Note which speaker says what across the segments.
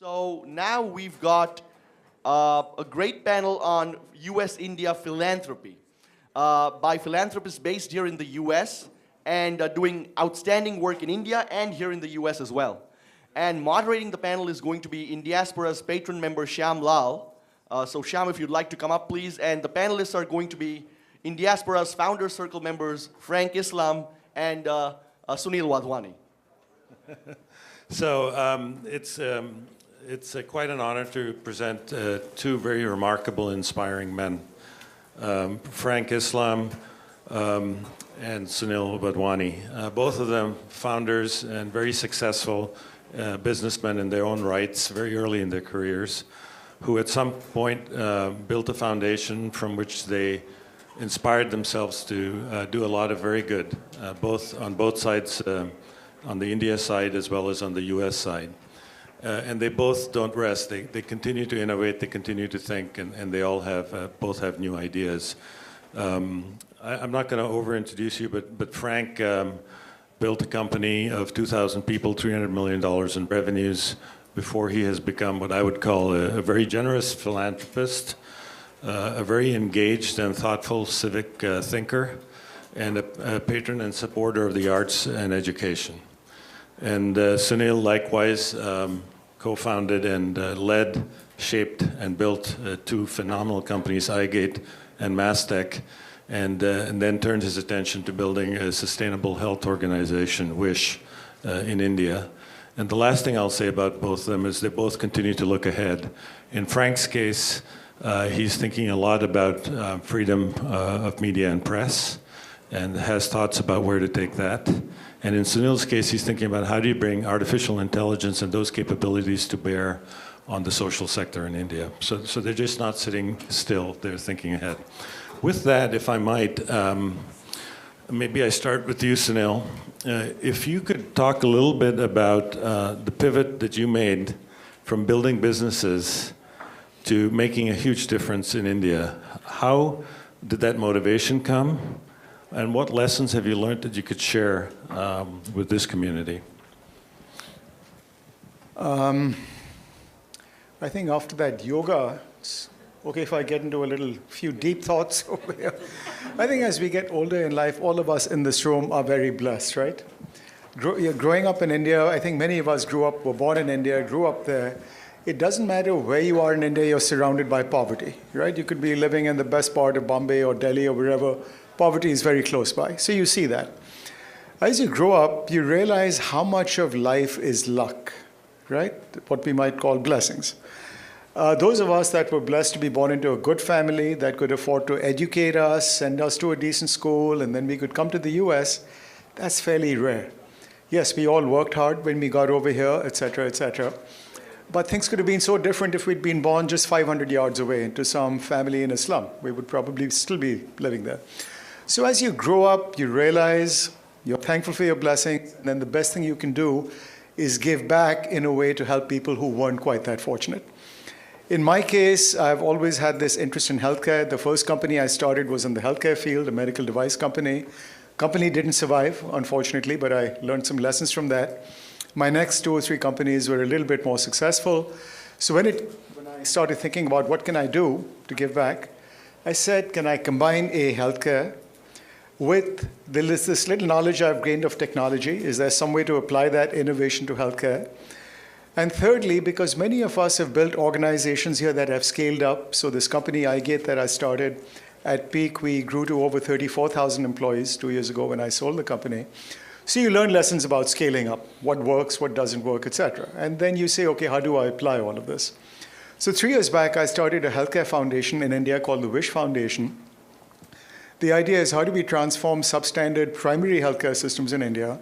Speaker 1: So now we've got a great panel on US-India philanthropy by philanthropists based here in the US and doing outstanding work in India and here in the US as well. And moderating the panel is going to be in Diaspora's patron member Shyam Lal. So Shyam, if you'd like to come up, please. And the panelists are going to be in Diaspora's Founder Circle members Frank Islam and Sunil Wadhwani.
Speaker 2: So it's quite an honor to present two very remarkable, inspiring men, Frank Islam and Sunil Wadhwani. Both of them founders and very successful businessmen in their own rights, very early in their careers, who at some point built a foundation from which they inspired themselves to do a lot of very good, on both sides, on the India side as well as on the US side. And they both don't rest. They continue to innovate, they continue to think, and they all have, both have new ideas. I'm not going to over-introduce you, but Frank built a company of 2,000 people, $300 million in revenues, before he has become what I would call a very generous philanthropist, a very engaged and thoughtful civic thinker, and a patron and supporter of the arts and education. And Sunil likewise co-founded and led, shaped, and built two phenomenal companies, iGate and Mastech, and then turned his attention to building a sustainable health organization, WISH, in India. And the last thing I'll say about both of them is they both continue to look ahead. In Frank's case, he's thinking a lot about freedom of media and press, and has thoughts about where to take that. And in Sunil's case, he's thinking about how do you bring artificial intelligence and those capabilities to bear on the social sector in India. So they're just not sitting still, they're thinking ahead. With that, if I might, maybe I start with you, Sunil. If you could talk a little bit about the pivot that you made from building businesses to making a huge difference in India. How did that motivation come? And what lessons have you learned that you could share with this community?
Speaker 3: I think after that yoga, it's okay if I get into a few deep thoughts over here. I think as we get older in life, all of us in this room are very blessed, right? Growing up in India, I think many of us were born in India, grew up there. It doesn't matter where you are in India, you're surrounded by poverty, right? You could be living in the best part of Bombay or Delhi or wherever. Poverty is very close by. So you see that. As you grow up, you realize how much of life is luck, right? What we might call blessings. Those of us that were blessed to be born into a good family that could afford to educate us, send us to a decent school, and then we could come to the US, that's fairly rare. Yes, we all worked hard when we got over here, et cetera, et cetera. But things could have been so different if we'd been born just 500 yards away into some family in a slum. We would probably still be living there. So as you grow up, you realize you're thankful for your blessings, and then the best thing you can do is give back in a way to help people who weren't quite that fortunate. In my case, I've always had this interest in healthcare. The first company I started was in the healthcare field, a medical device company. Company didn't survive, unfortunately, but I learned some lessons from that. My next 2 or 3 companies were a little bit more successful. So when I started thinking about what can I do to give back, I said, can I combine healthcare with this little knowledge I've gained of technology? Is there some way to apply that innovation to healthcare? And thirdly, because many of us have built organizations here that have scaled up. So this company, iGate, that I started, at peak, we grew to over 34,000 employees 2 years ago when I sold the company. So you learn lessons about scaling up, what works, what doesn't work, et cetera. And then you say, okay, how do I apply all of this? So 3 years back, I started a healthcare foundation in India called the WISH Foundation. The idea is how do we transform substandard primary healthcare systems in India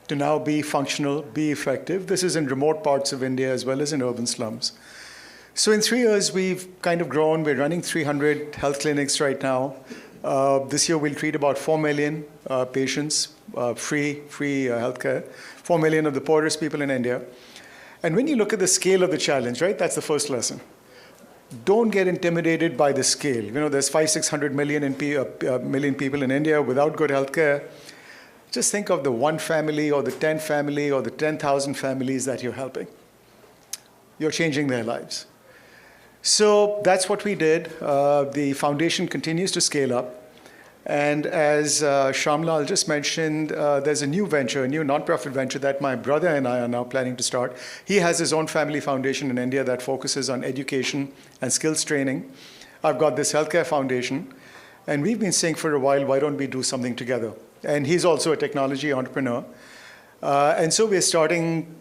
Speaker 3: to now be functional, be effective. This is in remote parts of India as well as in urban slums. So in 3 years, we've kind of grown. We're running 300 health clinics right now. This year, we'll treat about 4 million patients, free healthcare, 4 million of the poorest people in India. And when you look at the scale of the challenge, right, that's the first lesson. Don't get intimidated by the scale. You know, there's 500-600 million people in India without good healthcare. Just think of the 1 family or the 10 family or the 10,000 families that you're helping. you're changing their lives. So that's what we did. The foundation continues to scale up. And as Shamlal just mentioned, there's a new venture, a new nonprofit venture that my brother and I are now planning to start. He has his own family foundation in India that focuses on education and skills training. I've got this healthcare foundation. And we've been saying for a while, why don't we do something together? And he's also a technology entrepreneur. And so we're starting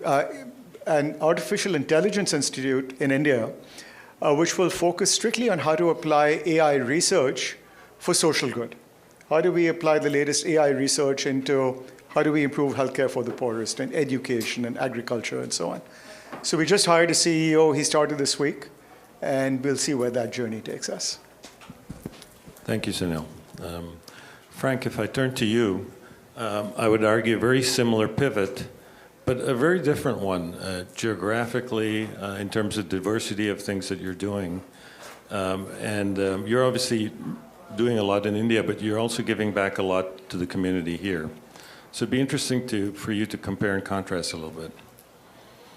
Speaker 3: an artificial intelligence institute in India, which will focus strictly on how to apply AI research for social good. How do we apply the latest AI research into how do we improve healthcare for the poorest and education and agriculture and so on? So we just hired a CEO. He started this week, and we'll see where that journey takes us.
Speaker 2: Thank you, Sunil. Frank, if I turn to you, I would argue a very similar pivot, but a very different one geographically in terms of diversity of things that you're doing. You're obviously doing a lot in India, but you're also giving back a lot to the community here. So it'd be interesting for you to compare and contrast a little bit.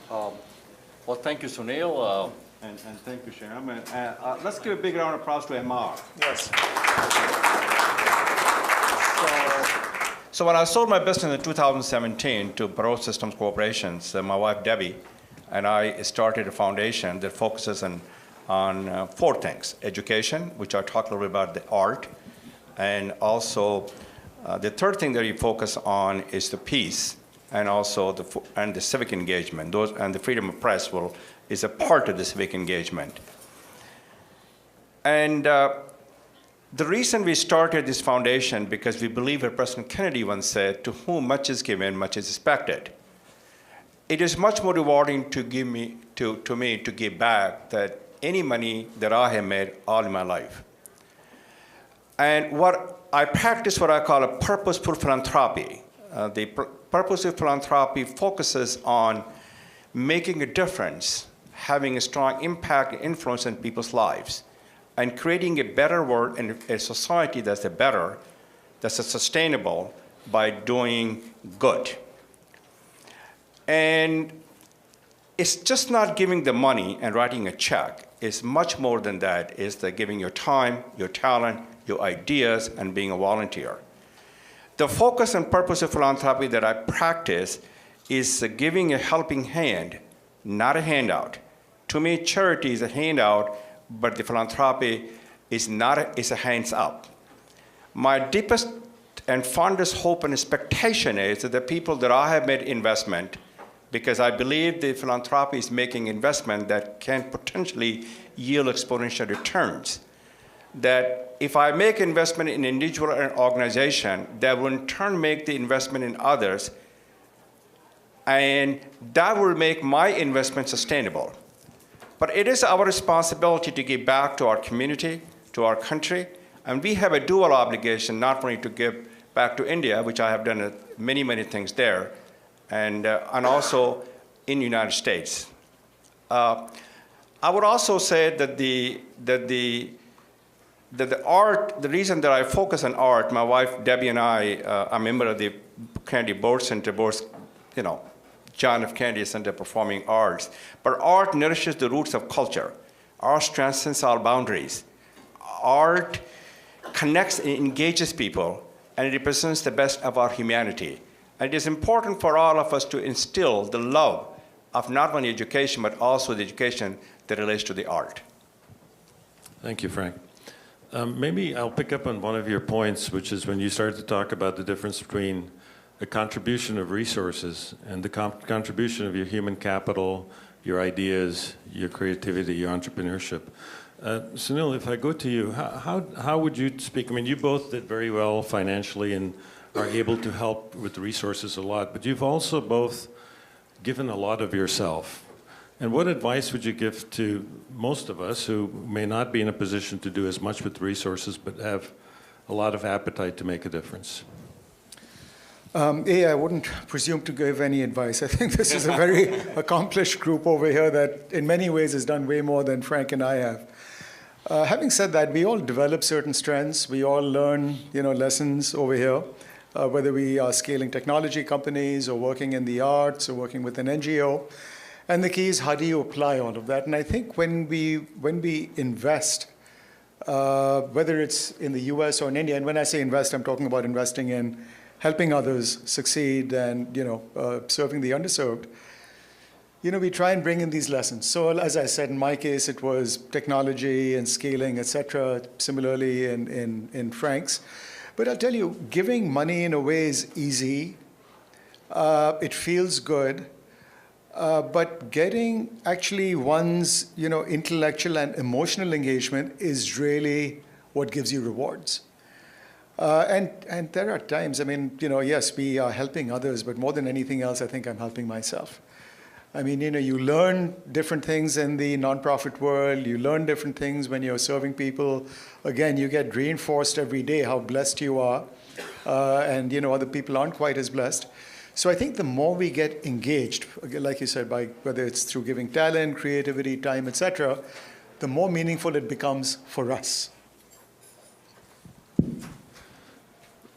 Speaker 4: Well, thank you, Sunil, and thank you, Shyam. And let's give a big round of applause to MR.
Speaker 3: Yes.
Speaker 4: So when I sold my business in 2017 to Burroughs Systems Corporations, my wife Debbie and I started a foundation that focuses on four things: education, which I talked a little bit about, the art, and also the third thing that we focus on is the peace, and also the civic engagement. And the freedom of press is a part of the civic engagement. And the reason we started this foundation, because we believe what President Kennedy once said, "To whom much is given, much is expected." It is much more rewarding to me to give back than any money that I have made all in my life. And what I practice, what I call a purposeful philanthropy. Purposeful philanthropy focuses on making a difference, having a strong impact and influence in people's lives, and creating a better world and a society that's sustainable by doing good. And it's just not giving the money and writing a check. It's much more than that. It's the giving your time, your talent, your ideas, and being a volunteer. The focus and purpose of philanthropy that I practice is giving a helping hand, not a handout. To me, charity is a handout, but the philanthropy is a hands up. My deepest and fondest hope and expectation is that the people that I have made investment, because I believe the philanthropy is making investment that can potentially yield exponential returns. That if I make investment in an individual or an organization, that will in turn make the investment in others, and that will make my investment sustainable. But it is our responsibility to give back to our community, to our country, and we have a dual obligation, not only to give back to India, which I have done many, many things there, and also in the United States. I would also say that the art, the reason that I focus on art, my wife Debbie and I are a member of the Kennedy Board Center, John F. Kennedy Center Performing Arts. But art nourishes the roots of culture. Art transcends all boundaries. Art connects and engages people, and it represents the best of our humanity. And it is important for all of us to instill the love of not only education, but also the education that relates to the art.
Speaker 2: Thank you, Frank. Maybe I'll pick up on one of your points, which is when you started to talk about the difference between the contribution of resources and the contribution of your human capital, your ideas, your creativity, your entrepreneurship. Sunil, if I go to you, how would you speak? I mean, you both did very well financially and are able to help with the resources a lot, but you've also both given a lot of yourself. And what advice would you give to most of us who may not be in a position to do as much with resources but have a lot of appetite to make a difference?
Speaker 3: I wouldn't presume to give any advice. I think this is a very accomplished group over here that in many ways has done way more than Frank and I have. Having said that, we all develop certain strengths. We all learn lessons over here, whether we are scaling technology companies or working in the arts or working with an NGO. And the key is, how do you apply all of that? And I think when we invest, whether it's in the US or in India, and when I say invest, I'm talking about investing in helping others succeed and serving the underserved. We try and bring in these lessons. So as I said, in my case, it was technology and scaling, et cetera. Similarly in Frank's. But I'll tell you, giving money in a way is easy. It feels good. But getting actually one's intellectual and emotional engagement is really what gives you rewards. And there are times, yes, we are helping others, but more than anything else, I think I'm helping myself. You learn different things in the nonprofit world. You learn different things when you're serving people. Again, you get reinforced every day how blessed you are, and other people aren't quite as blessed. So I think the more we get engaged, like you said, by whether it's through giving talent, creativity, time, etc., the more meaningful it becomes for us.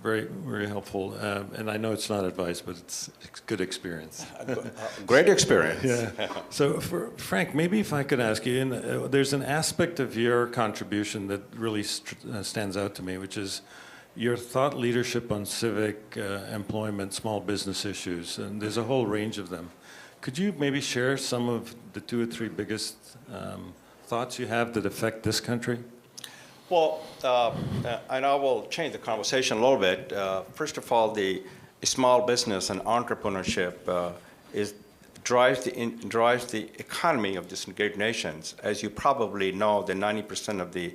Speaker 2: Very, very helpful. And I know it's not advice, but it's good experience.
Speaker 4: Great experience.
Speaker 2: Yeah. So, Frank, maybe if I could ask you, there's an aspect of your contribution that really stands out to me, which is your thought leadership on civic, employment, small business issues, and there's a whole range of them. Could you maybe share some of the 2 or 3 biggest thoughts you have that affect this country?
Speaker 4: Well, and I will change the conversation a little bit. First of all, the small business and entrepreneurship drives the economy of these great nations. As you probably know, the 90% of the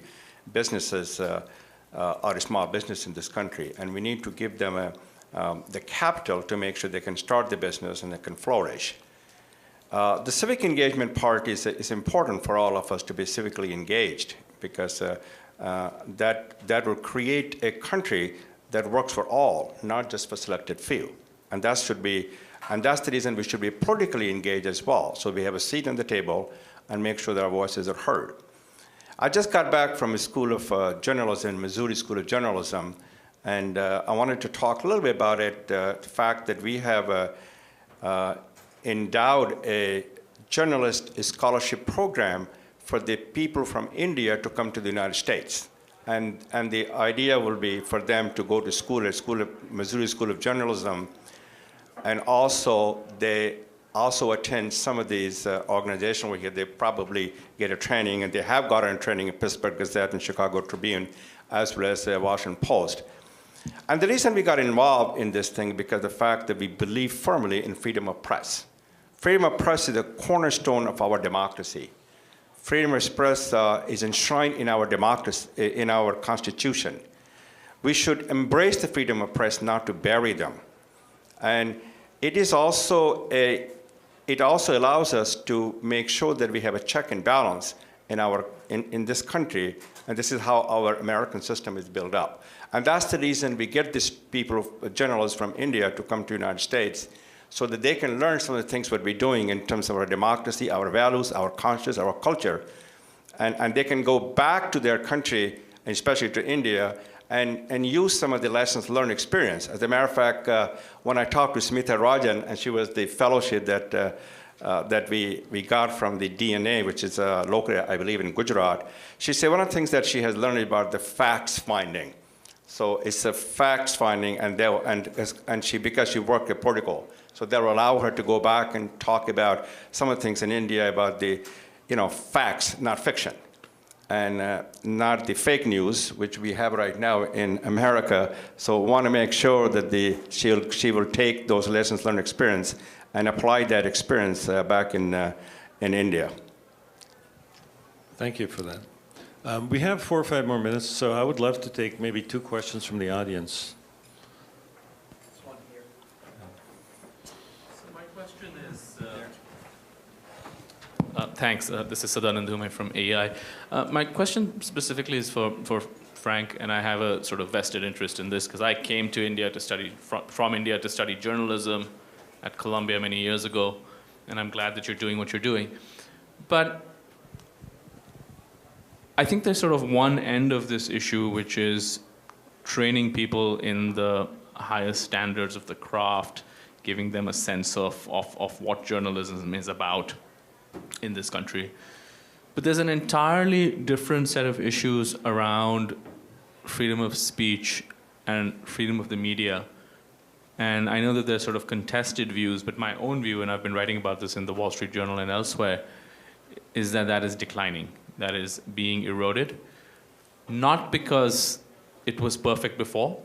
Speaker 4: businesses are a small business in this country, and we need to give them the capital to make sure they can start the business and they can flourish. The civic engagement part is important for all of us to be civically engaged, because that will create a country that works for all, not just for selected few. And that's the reason we should be politically engaged as well. So we have a seat on the table and make sure that our voices are heard. I just got back from a school of journalism, Missouri School of Journalism, and I wanted to talk a little bit about it, the fact that we have endowed a journalist scholarship program for the people from India to come to the United States. And the idea will be for them to go to school at Missouri School of Journalism, and also they also attend some of these organizations where they probably get a training, and they have gotten training in Pittsburgh Gazette and Chicago Tribune, as well as the Washington Post. And the reason we got involved in this thing because the fact that we believe firmly in freedom of press. Freedom of press is the cornerstone of our democracy. Freedom of press is enshrined in our democracy, in our Constitution. We should embrace the freedom of press, not to bury them. And it also allows us to make sure that we have a check and balance in this country, and this is how our American system is built up. And that's the reason we get these people, journalists from India, to come to the United States, so that they can learn some of the things what we're doing in terms of our democracy, our values, our conscience, our culture, and they can go back to their country, and especially to India, and use some of the lessons learned experience. As a matter of fact, when I talked to Smita Rajan, and she was the fellowship that we got from the DNA, which is locally, I believe, in Gujarat, she said one of the things that she has learned about the facts finding. So it's a facts finding, because she worked at Portugal, so they'll allow her to go back and talk about some of the things in India about the, facts, not fiction, and not the fake news, which we have right now in America. So want to make sure that she will take those lessons learned experience and apply that experience back in India.
Speaker 2: Thank you for that. We have 4 or 5 more minutes, so I would love to take maybe 2 questions from the audience.
Speaker 5: This one here. So my question is, thanks. This is Sadanand Dhume from AEI. My question specifically is for Frank, and I have a sort of vested interest in this because I came to India to study from India to study journalism at Columbia many years ago, and I'm glad that you're doing what you're doing. But I think there's sort of one end of this issue, which is training people in the highest standards of the craft, giving them a sense of what journalism is about, in this country. But there's an entirely different set of issues around freedom of speech and freedom of the media. And I know that there's sort of contested views, but my own view, and I've been writing about this in the Wall Street Journal and elsewhere, is that that is declining, that is being eroded. Not because it was perfect before,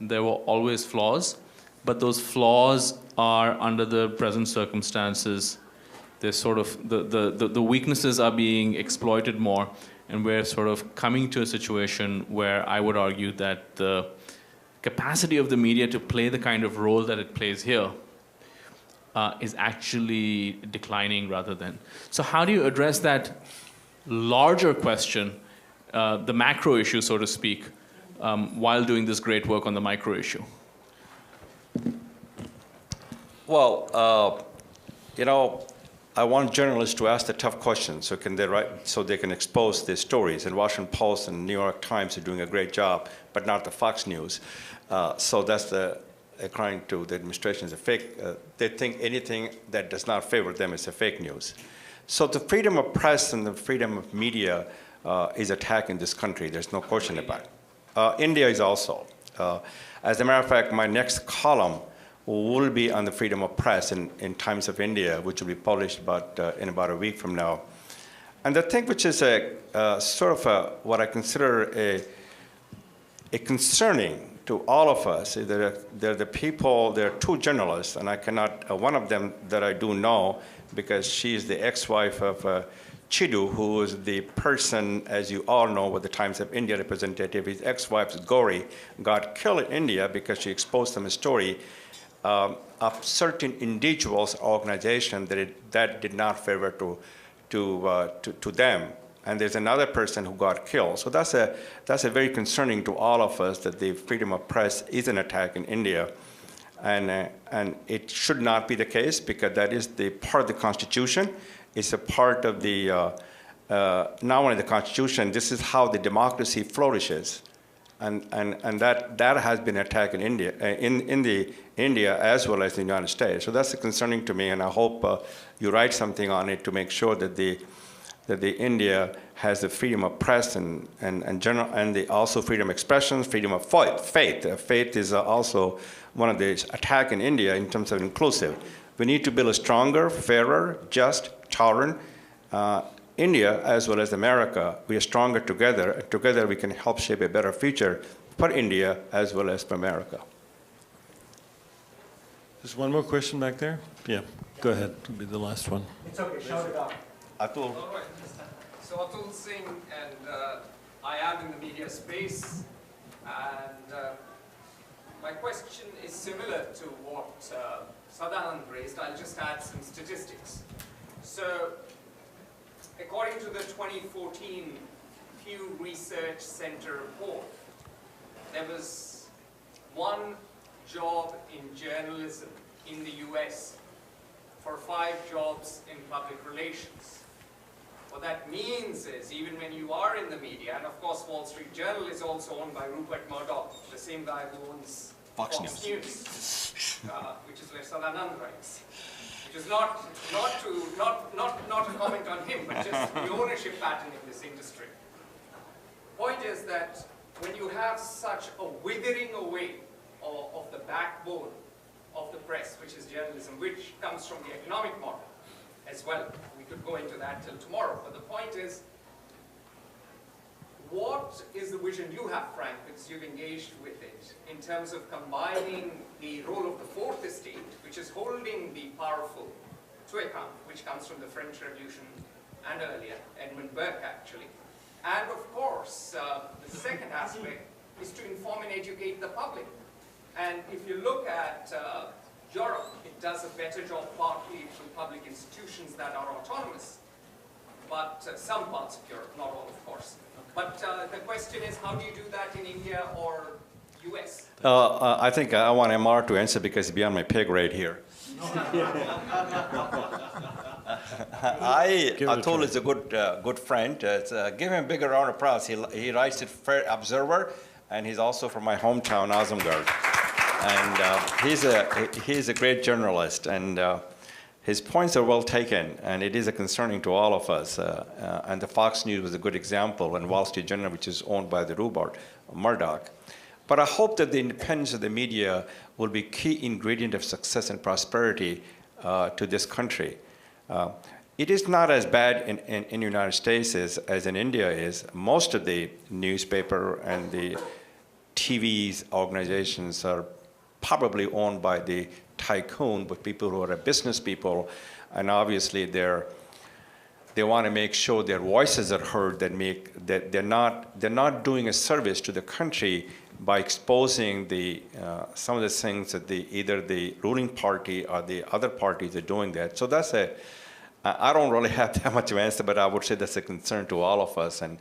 Speaker 5: there were always flaws, but those flaws are, under the present circumstances, they're sort of, the weaknesses are being exploited more, and we're sort of coming to a situation where I would argue that the capacity of the media to play the kind of role that it plays here is actually declining rather than. So how do you address that larger question, the macro issue, so to speak, while doing this great work on the micro issue?
Speaker 4: Well, you know, I want journalists to ask the tough questions so can they write, so they can expose their stories. And Washington Post and New York Times are doing a great job, but not the Fox News. So that's according to the administration, is a fake. They think anything that does not favor them is a fake news. So the freedom of press and the freedom of media is attacked in this country. There's no question about it. India is also. As a matter of fact, my next column will be on the freedom of press in Times of India, which will be published in about a week from now. And the thing which is what I consider a concerning to all of us is that there are two journalists, and I cannot, one of them that I do know, because she is the ex-wife of Chidu, who is the person, as you all know, with the Times of India representative. His ex-wife, Gauri, got killed in India because she exposed some story of certain individuals, organizations that did not favor to them. And there's another person who got killed. So that's a very concerning to all of us, that the freedom of press is an attack in India. And it should not be the case, because that is the part of the Constitution. It's a part of the, not only the Constitution, this is how the democracy flourishes. And that has been attacked in India, India as well as the United States. So that's concerning to me, and I hope you write something on it to make sure that the India has the freedom of press and also freedom of expression, freedom of faith. Faith is also one of the attack in India in terms of inclusive. We need to build a stronger, fairer, just, tolerant India as well as America. We are stronger together, and together we can help shape a better future for India as well as for America.
Speaker 2: There's one more question back there. Yeah, go ahead. It'll be the last one.
Speaker 3: It's okay, shout it out.
Speaker 4: Atul.
Speaker 6: All right. So Atul Singh, and I am in the media space, and my question is similar to what Sadanand raised. I'll just add some statistics. So, according to the 2014 Pew Research Center report, there was one job in journalism in the US for 5 jobs in public relations. What that means is, even when you are in the media, and of course Wall Street Journal is also owned by Rupert Murdoch, the same guy who owns Fox News, which is where Sadanand writes. Which is not a comment on him, but just the ownership pattern in this industry. Point is that when you have such a withering away of the backbone of the press, which is journalism, which comes from the economic model as well. We could go into that till tomorrow, but the point is, what is the vision you have, Frank, because you've engaged with it, in terms of combining the role of the fourth estate, which is holding the powerful to account, which comes from the French Revolution and earlier, Edmund Burke actually, and of course, the second aspect is to inform and educate the public. And if you look at Europe, it does a better job partly through public institutions that are autonomous, but some parts of Europe, not all of course. But the question is, how do you do that in India or US?
Speaker 4: I think I want MR to answer because it's beyond my pay grade here. Atul is a good friend. Give him a bigger round of applause. He writes at Fair Observer, and he's also from my hometown, Azamgarh. And he's a great journalist, and his points are well taken, and it is a concerning to all of us. And the Fox News was a good example, and Wall Street Journal, which is owned by the Rupert Murdoch. But I hope that the independence of the media will be key ingredient of success and prosperity to this country. It is not as bad in the United States as in India is. Most of the newspaper and the TV's organizations are probably owned by the tycoon, but people who are business people, and obviously they want to make sure their voices are heard. That they're not doing a service to the country by exposing some of the things that either the ruling party or the other parties are doing that. So I don't really have that much of an answer, but I would say that's a concern to all of us, and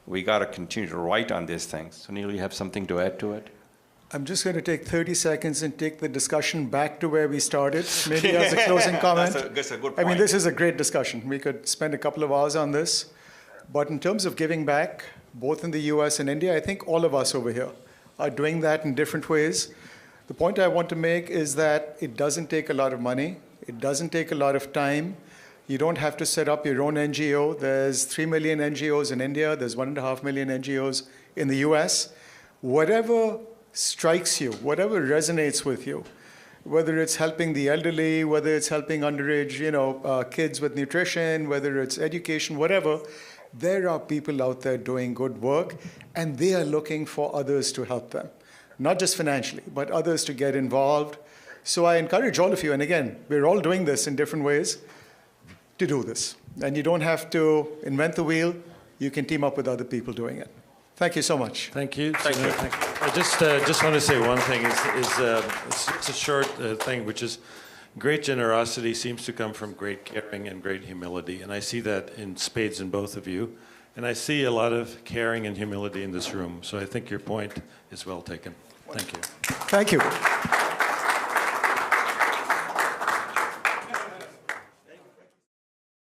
Speaker 4: we got to continue to write on these things. Sunil, you have something to add to it?
Speaker 3: I'm just going to take 30 seconds and take the discussion back to where we started, maybe as a closing comment.
Speaker 4: That's a good point.
Speaker 3: I mean, this is a great discussion. We could spend a couple of hours on this. But in terms of giving back, both in the US and India, I think all of us over here are doing that in different ways. The point I want to make is that it doesn't take a lot of money. It doesn't take a lot of time. You don't have to set up your own NGO. There's 3 million NGOs in India. There's 1.5 million NGOs in the US. Whatever strikes you, whatever resonates with you, whether it's helping the elderly, whether it's helping underage, kids with nutrition, whether it's education, whatever, there are people out there doing good work, and they are looking for others to help them, not just financially, but others to get involved. So I encourage all of you, and again, we're all doing this in different ways, to do this. And you don't have to invent the wheel. You can team up with other people doing it. Thank you so much.
Speaker 2: Thank you.
Speaker 4: Thank you.
Speaker 2: I just want to say one thing. It's a short thing, which is great generosity seems to come from great caring and great humility. And I see that in spades in both of you. And I see a lot of caring and humility in this room. So I think your point is well taken. Thank you.
Speaker 3: Thank you.